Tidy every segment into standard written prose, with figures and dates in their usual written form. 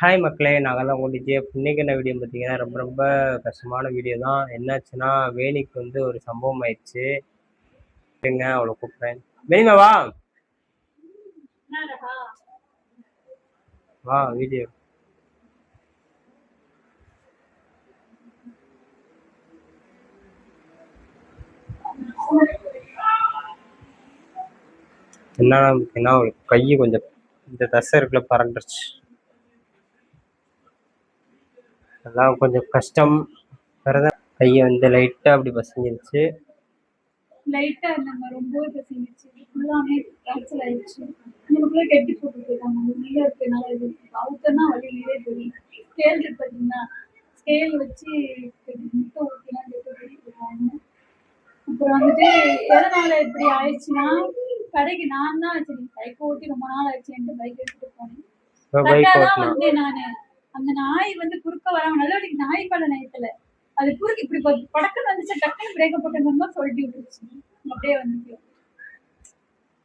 Hi மக்களே! நாங்க தான் உங்க டிஜே. இன்னைக்கு என்ன வீடியோன்னு பார்த்தீங்கன்னா, ரொம்ப ரொம்ப கஷ்டமான வீடியோ தான். என்னாச்சுன்னா, வேணிக்கு வந்து ஒரு சம்பவம் ஆயிடுச்சு. இருங்க அவள கூப்பிடுறேன். வேணிமா வா! வா வீடியோ. என்னன்னா பார்த்தீங்கன்னா, அவளுக்கு கை கொஞ்சம் இந்த தசை இருக்குல்ல பறண்டுருச்சு. அதான் கொஞ்சம் கஷ்டம். வேறதான் கைய வந்து லைட்டா அப்படி பசங்கிருச்சு. லைட்டா இல்லைங்க, ரொம்பவே பசங்கிருச்சு. ஃபுல்லாமே கேன்சல் ஆயிடுச்சு. உங்களுக்குள்ள கெட்டி போட்டுருக்காங்க. உள்ள இருக்கனால இது அவுத்தனா வழியிலே தெரியும். ஸ்கேல் இருக்கு பார்த்தீங்கன்னா, ஸ்கேல் வச்சு முட்டை ஊற்றிலாம் கெட்டி போட்டுருக்காங்க. அப்புறம் வந்துட்டு எதனால இப்படி ஆயிடுச்சுன்னா, கடைக்கு நான் தான் சரி பைக் ஓட்டி ரொம்ப நாள் ஆயிடுச்சுன்ட்டு பைக் எடுத்துட்டு போனேன். கரெக்டாக தான் வந்தேன் நானு. அந்த நாய் வந்து குறுக்க வராம நல்லபடிக்கு நாய் பல நயத்துல அது குறுக்கு இப்படி படக்குன்னு வந்துச்சு, டக்குன்னு பிரேக்கப் போட்ட சொல்லிட்டு விட்டுருச்சு. அப்படியே வந்துட்டு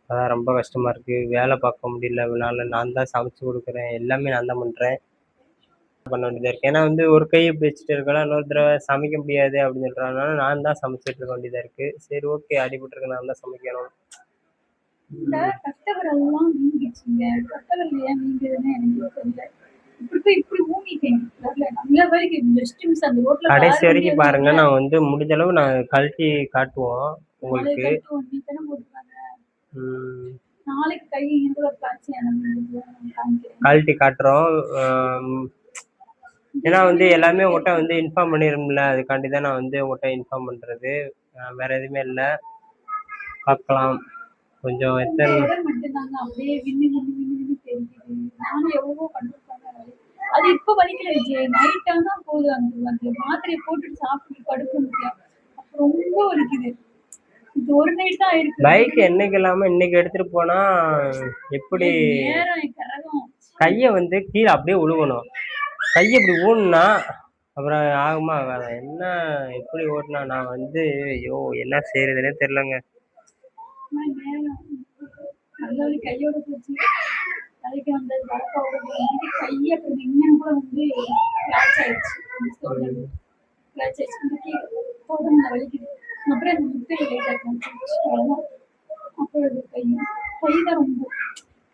அதான் ரொம்ப கஷ்டமா இருக்கு. வேலை பார்க்க முடியல இவனால. நான் தான் சமைச்சு கொடுக்குறேன். எல்லாமே நான் தான் பண்றேன். பண்ண வேண்டியதா இருக்கு. ஏன்னா வந்து ஒரு கை இப்படி வச்சுட்டு இருக்கலாம், இன்னொரு தடவை சமைக்க முடியாது அப்படின்னு சொல்றதுனால நான் தான் சமைச்சிட்டு இருக்க வேண்டியதா இருக்கு. சரி ஓகே, அடிபட்டுருக்கு, நான் தான் சமைக்கணும். இந்த கட்டவரெல்லாம் வீங்கிடுச்சுங்க. கட்டவரல் ஏன் வீங்குதுன்னு எனக்கு தெரியல. இப்படி ஊங்கிட்டேன். நல்ல வரைக்கும் ஜஸ்ட் மிஸ் அந்த ரோட்ல கடைசி வரைக்கும் பாருங்க. நான் வந்து முடிஞ்ச அளவு நான் கழட்டி காட்டுவோம் உங்களுக்கு. நாளைக்கு கை கழட்டி காட்டுறோம். ஏன்னா வந்து எல்லாமே உங்கள்கிட்ட வந்து இன்ஃபார்ம் பண்ணிடும்ல, அதுக்காண்டி தான் நான் வந்து உங்கள்கிட்ட இன்ஃபார்ம் பண்ணுறது. வேற எதுவுமே இல்லை. பார்க்கலாம் கொஞ்சம் எத்தனை அப்படியே விண்ணு விண்ணு விண்ணு விண்ணு தெரியுது. நானும் எவ்வளவோ பண்ணிருக்காங்க. அது இப்ப வலிக்கல விஜய். நைட் ஆனா போதும், அந்த மாத்திரையை போட்டுட்டு சாப்பிட்டு படுக்க முடியும். அப்ப ரொம்ப வலிக்குது. இது ஒரு நைட் தான் இருக்கு. பைக் என்னைக்கு இல்லாம இன்னைக்கு எடுத்துட்டு போனா எப்படி கைய வந்து கீழே அப்படியே உழுகணும். கையை இப்படி ஊன்னா அப்புறம் ஆகுமா ஆகாத. என்ன எப்படி ஓட்டினா நான் வந்து ஐயோ என்ன செய்யறதுன்னே தெரியலங்க. கையோட போச்சு. தலைக்கு வந்தது வரப்போட கையை அப்புறம் இன்னும் கூட வந்து கிளாச் ஆயிடுச்சு. கிளாச் ஆயிடுச்சு. போதும் வலிக்குது. அப்புறம் அந்த முட்டை லைட்டாக அவ்வளோதான். அப்புறம் கைதான் ரொம்ப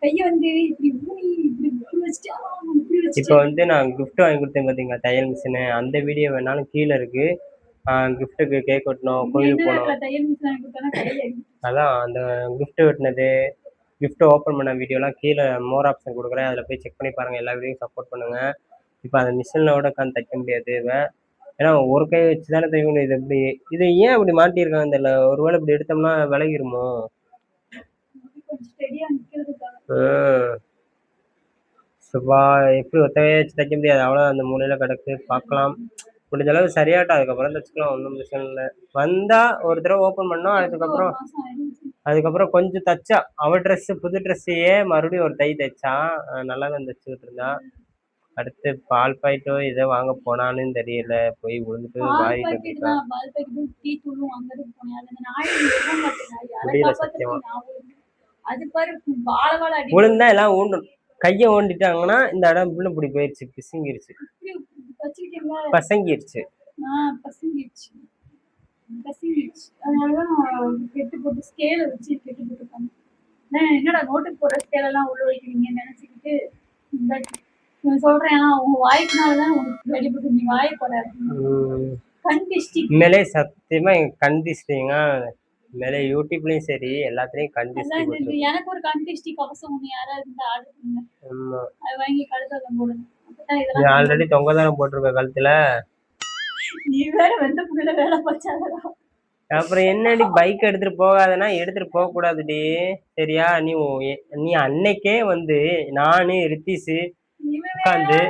கையை வந்து இப்படி ஊனி இப்படி வச்சுட்டு இப்போ வந்து நான் கிஃப்ட் வாங்கி கொடுத்தேன் பார்த்தீங்களா, தையல் மிஷினு. அந்த வீடியோ வேணாலும் கீழே இருக்கு. கிஃப்ட்டுக்கு கேக் வெட்டணும், கோயிலுக்கு போகணும். அதான் அந்த கிஃப்ட் வெட்டினது, கிஃப்ட் ஓப்பன் பண்ண வீடியோலாம் கீழே மோர் ஆப்ஷன் கொடுக்குறேன். அதில் போய் செக் பண்ணி பாருங்கள். எல்லா வீடியோவும் சப்போர்ட் பண்ணுங்கள். இப்போ அந்த மிஷினில் கூட உட்காந்து தைக்க முடியாது. ஏன்னா ஒரு கை வச்சு தானே தைக்கணும். இது எப்படி இது ஏன் அப்படி மாட்டியிருக்காங்க தெரியல. ஒருவேளை இப்படி எடுத்தோம்னா விலகிருமோ? எப்படி ஒத்தவே வச்சு தைக்க முடியாது. அவ்வளோ அந்த மூலையில கிடக்கு. பார்க்கலாம், முடிஞ்ச அளவு சரியாட்டும். அதுக்கப்புறம் தைச்சிக்கலாம், ஒன்றும் பிரச்சனை இல்லை. வந்தா ஒரு தடவை ஓப்பன் பண்ணோம். அதுக்கப்புறம் கொஞ்சம் தைச்சா அவள் ட்ரெஸ்ஸு புது ட்ரெஸ்ஸையே மறுபடியும் ஒரு தைச்சா நல்லா தான் தைச்சுக்கிட்டு இருந்தா. அடுத்து பால் பாயிட்டோ இதை வாங்க போனான்னு தெரியல. போய் விழுந்துட்டு வாரிட்டு முடியல சத்தியமா. விழுந்தா எல்லாம் ஊண்டணும். கையை ஓண்டிட்டாங்கன்னா இந்த இடம் புள்ள இப்படி போயிடுச்சு, பிசுங்கிருச்சு, பசங்கிருச்சு. அதனாலதான் கெட்டு போட்டு ஸ்கேல வச்சு கெட்டு போட்டுருக்காங்க. என்னடா நோட்டுக்கு போற ஸ்கேல் எல்லாம் உள்ள வைக்கிறீங்கன்னு நினைச்சுக்கிட்டு சொல்றேன். உங்க வாய்க்குனாலதான் உங்களுக்கு வெளிப்பட்டு நீ வாய் போடாது. மேலே சத்தியமா எங்க கண்டிச்சிட்டீங்க. மேலே யூடியூப்லயும் சரி எல்லாத்துலயும் கண்டிச்சு. எனக்கு ஒரு கண்டிஸ்டி கவசம் ஒண்ணு யாராவது இருந்தா ஆர்டர் பண்ணுங்க. ஆமா, அது வாங்கி கழுத்துல போடுங்க. நீ ஆல்ரெடி தொங்க தானே போட்டிருக்க கழுத்துல. நீ வேற வெந்த புள்ள வேலை பச்சாதடா. அப்புறம் என்னடி பைக் எடுத்துட்டு போகாதனா? எடுத்துட்டு போக கூடாதுடி சரியா? நீ அன்னைக்கே வந்து நானு ரித்தீஷு உட்காந்து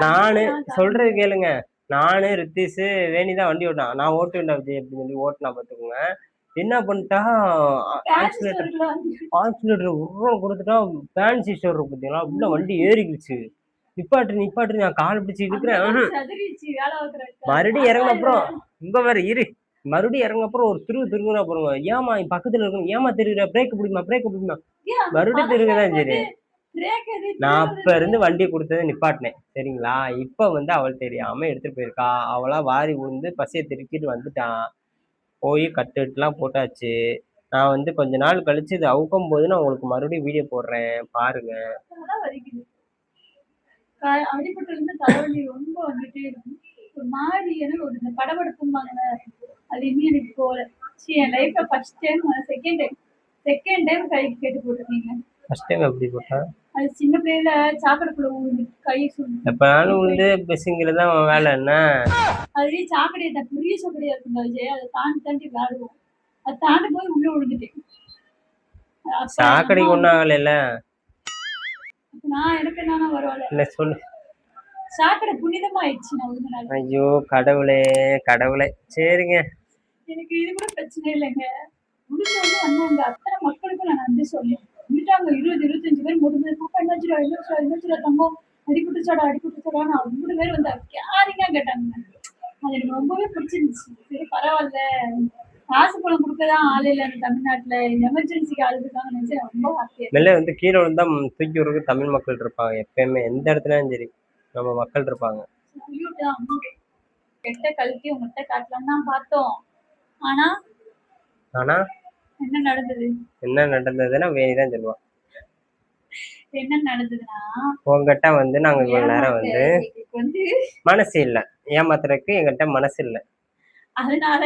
நானு சொல்றது கேளுங்க. நானு ரித்தீஷு வேணிதான் வண்டி ஓட்டான். நான் ஓட்டுவேன்டா விஜய் அப்படின்னு சொல்லி ஓட்டுனா பார்த்துக்கோங்க. என்ன பண்ணிட்டா, ஆக்சிலேட்டர் உரம் கொடுத்துட்டா. ஃபேன்சி ஸ்டோர் பார்த்தீங்களா, உள்ள வண்டி ஏறிக்கிடுச்சு. நிப்பாட்டு நான் கால் பிடிச்சி இருக்கிறேன். மறுபடியும் இறங்கின அப்புறம் இங்க வேற இரு. மறுபடியும் இறங்கின அப்புறம் ஒரு திருவுறா போறோங்க. ஏமா பக்கத்துல இருக்கணும், ஏமா திருவுற, பிரேக் பிடிக்குமா, மறுபடியும் திருகுதான் சரி. பிரேக் எது நான் அப்ப இருந்து வண்டி கொடுத்ததை நிப்பாட்டினேன் சரிங்களா. இப்ப வந்து அவள் தெரியாம எடுத்துட்டு போயிருக்கா. அவளா வாரி உழுந்து பசிய திருக்கிட்டு வந்துட்டான். போய் கட்டுலாம் போட்டாச்சு. நான் வந்து கொஞ்ச நாள் கழிச்சு இது அவுக்கும் போது நான் உங்களுக்கு மறுபடியும் வீடியோ போடுறேன் பாருங்க. தலை வலிக்குது. அடிபட்டு இருந்து தலைவலி ரொம்ப வந்துட்டே இருக்கும். ஒரு மாதிரி எனக்கு ஒரு இந்த படபடப்பும்பாங்கல்ல, அது இன்னும் எனக்கு போல. என் லைஃப்ல ஃபர்ஸ்ட் டைம் செகண்ட் டைம் கைக்கு கேட்டு போட்டிருக்கீங்க. ஃபர்ஸ்ட் டைம் எப்படி போட்டா? அது சின்ன பிள்ளையில சாக்கடைக்குள்ள விழுந்து கை சுண்டு. எப்பனாலும் விழுந்து பிசுங்கிறது தான் வேலை என்ன? அதுலயே சாக்கடையை பெரிய சாக்கடையா இருக்குங்க விஜய், அதை தாண்டி தாண்டி விளையாடுவோம். அதை தாண்டி போய் உள்ள விழுந்துட்டேன். சாக்கடைக்கு ஒன்றும் ஆகலைல்ல? நான் எனக்கு என்னன்னா பரவாயில்ல. இல்லை சொல்லு. சாக்கடை புனிதமாயிடுச்சு நான் விழுந்தனால. ஐயோ கடவுளே கடவுளே. சரிங்க. எனக்கு இது கூட பிரச்சனை இல்லைங்க. முடிஞ்சவங்க வந்தாங்க. அத்தனை மக்களுக்கும் நான் நன்றி சொல்லேன். வந்துட்டாங்க 20-25 பேர் முடிஞ்சது. பாப்பா என்னாச்சுடா தங்கம், அடிபட்டுச்சாடான்னு 3 பேர் வந்து கேரிங்கா கேட்டாங்க. அது எனக்கு ரொம்பவே பிடிச்சிருந்துச்சு. சரி பரவாயில்ல, காசு பணம் கொடுக்கதான் ஆள் இல்லை அந்த தமிழ்நாட்டுல, எமர்ஜென்சிக்கு ஆள் இருக்காங்கன்னு நினைச்சு ரொம்ப ஹாப்பியா. வெளில வந்து கீழே விழுந்தா தூக்கி விடுறதுக்கு தமிழ் மக்கள் இருப்பாங்க. எப்பயுமே எந்த இடத்துலயும் சரி நம்ம மக்கள் இருப்பாங்க. கெட்ட கழுத்தி உங்கள்கிட்ட காட்டலாம் தான் பார்த்தோம். ஆனா என்ன நடந்ததுன்னா வேணிதான் சொல்லுவான். என்ன நடந்ததுன்னா உங்ககிட்ட வந்து நாங்க இவ்வளவு நேரம் வந்து மனசு இல்ல ஏமாத்துறதுக்கு, எங்கிட்ட மனசு இல்ல. அதனால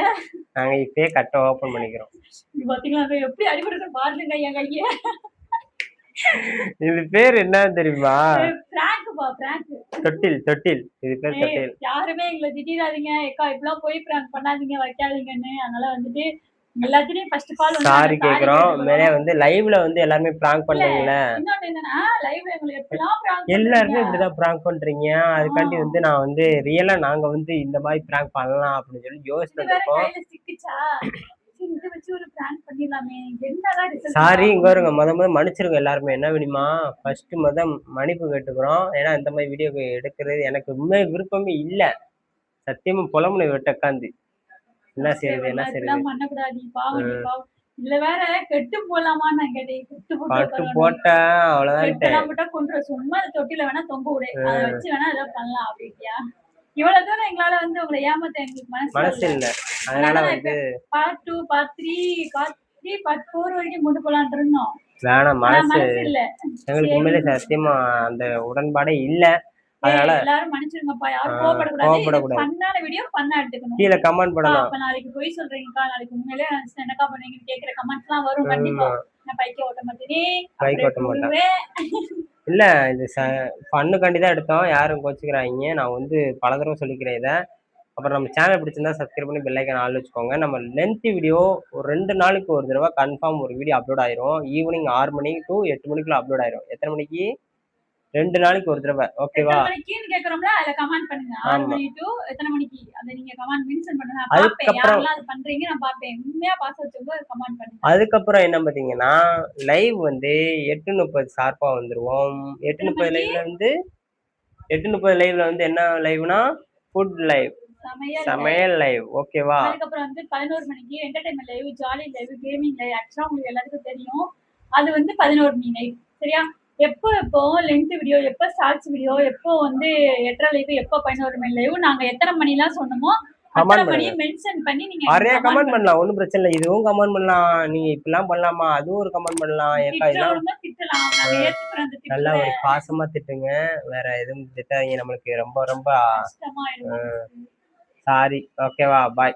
நாங்க இப்பயே கட்ட ஓபன் பண்ணிக்கிறோம். பாத்தீங்களா எப்படி அடிபடுறது பாருங்க என் கைய. இது பேர் என்ன தெரியுமா? தொட்டில். இது பேர் தொட்டில். யாருமே எங்களை திட்டிடாதீங்க, ஏக்கா இப்பெல்லாம் போய் பிராங்க் பண்ணாதீங்க வைக்காதீங்கன்னு. அதனால வந்துட்டு எல்லாத்தையும் ஃபர்ஸ்ட் ஆஃப் ஆல் சாரி கேக்குறோம். மேலே வந்து லைவ்ல வந்து எல்லாருமே பிராங்க் பண்றீங்கல. இன்னொன்னு என்னன்னா லைவ்ல எங்களுக்கு எப்பலாம் பிராங்க் எல்லாருமே இப்படிதான் பிராங்க் பண்றீங்க. அதுக்காண்டி வந்து நான் வந்து ரியலா நாங்க வந்து இந்த மாதிரி பிராங்க் பண்ணலாம் அப்படின்னு சொல்லி யோசிச்சுட்டு இருக்கோம். சாரி இங்க வருங்க. முத மன்னிச்சிருங்க எல்லாருமே. என்ன வேணுமா ஃபர்ஸ்ட் மன்னிப்பு கேட்டுக்கிறோம். ஏன்னா இந்த மாதிரி வீடியோ எடுக்கிறது எனக்கு உண்மை விருப்பமே இல்ல. சத்தியமா புலம்புனை விட்ட உட்காந்து என்ன செய்யுது பண்ணக்கூடாது. இல்ல வேற கெட்டு போலாமா நான் கேட்டேன். கட்டு போட்ட அவ்வளவுதான் கொண்டு சும்மா தொட்டில வேணா தொங்க விடு, அதை வச்சு வேணா ஏதோ பண்ணலாம் அப்படின்ட்டியா? இவ்வளவு தூரம் எங்களால வந்து உங்களை ஏமாத்த எங்களுக்கு மனசு இல்ல. அதனால வந்து பார்ட் 2 பார்ட் 3 பார்ட் 3 பார்ட் 4 வரைக்கும் கொண்டு போலான்னு இருந்தோம். வேணாம், மனசு இல்ல. எங்களுக்கு உண்மையிலே சத்தியமா அந்த உடன்பாடே இல்ல. அதனால எல்லாரும் மன்னிச்சிருங்கப்பா, யாரும் கோவப்படக்கூடாது. ஃபன்னான வீடியோ ஃபன்னா எடுத்துக்கணும். கீழ கமெண்ட் பண்ணலாம். அப்ப நாளைக்கு போய் சொல்றீங்கக்கா, நாளைக்கு உண்மையிலே என்னக்கா பண்ணீங்கன்னு கேக்குற கமெண்ட்ஸ்லாம் வரும் கண்டிப்பா. நான் பைக் ஓட்ட மாட்டேன். இல்ல இது ஃபன்னுக்காண்டி தான் எடுத்தோம். யாரும் கோச்சுக்கிறாங்க. நான் வந்து பல தடவை சொல்லிக்கிறேன் இதை. அப்புறம் நம்ம சேனல் பிடிச்சிருந்தா சப்ஸ்கிரைப் பண்ணி பெல் ஐக்கான் ஆல் வச்சுக்கோங்க. நம்ம லென்த் வீடியோ ஒரு 2 நாளைக்கு ஒரு தடவை கன்ஃபார்ம் ஒரு வீடியோ அப்லோட் ஆயிரும். ஈவினிங் 6 மணி டு 8 மணிக்குள்ள அப்லோட் ஆயிரும். எத்தனை மணிக்கு? 2 நாளைக்கு ஒரு தடவை. ஓகேவா? மணிக்குன்னு கேக்குறோம்ல, அத கமெண்ட் பண்ணுங்க. 6 மணி டு எத்தனை மணிக்கு அத நீங்க கமெண்ட் மென்ஷன் பண்ணுங்க. நான் பாப்பேன். யாரெல்லாம் அது பண்றீங்க நான் பாப்பேன். உண்மையா பாஸ் வச்சவங்க கமெண்ட் பண்ணுங்க. அதுக்கப்புறம் என்ன பாத்தீங்கன்னா லைவ் வந்து 8:30 ஷார்ப்பா வந்துருவோம். 8:30 லைவ்ல வந்து என்ன லைவ்னா ஃபுட் லைவ், சமையல் லைவ். ஓகேவா? அதுக்கப்புறம் வந்து 11 மணிக்கு entertainment live, jolly live, gaming live. ஆக்சுவலா உங்களுக்கு எல்லாத்துக்கும் தெரியும். அது வந்து 11 மணி லைவ். சரியா? எப்போ லென்த் வீடியோ, எப்போ ஷார்ட்ஸ் வீடியோ, எப்போ வந்து 8:30 லைவ், எப்போ 11 மணி லைவ், நாங்க எத்தனை மணிலாம் சொன்னோமோ அத்தனை மணியை மென்ஷன் பண்ணி நீங்க நிறைய கமெண்ட் பண்ணலாம். ஒன்றும் பிரச்சனை இல்லை. இதுவும் கமெண்ட் பண்ணலாம். நீங்க இப்படிலாம் பண்ணலாமா, அதுவும் ஒரு கமெண்ட் பண்ணலாம். நல்லா ஒரு பாசமா திட்டுங்க. வேற எதுவும் திட்டாதீங்க. நம்மளுக்கு ரொம்ப ரொம்ப சாரி. ஓகேவா? பாய்.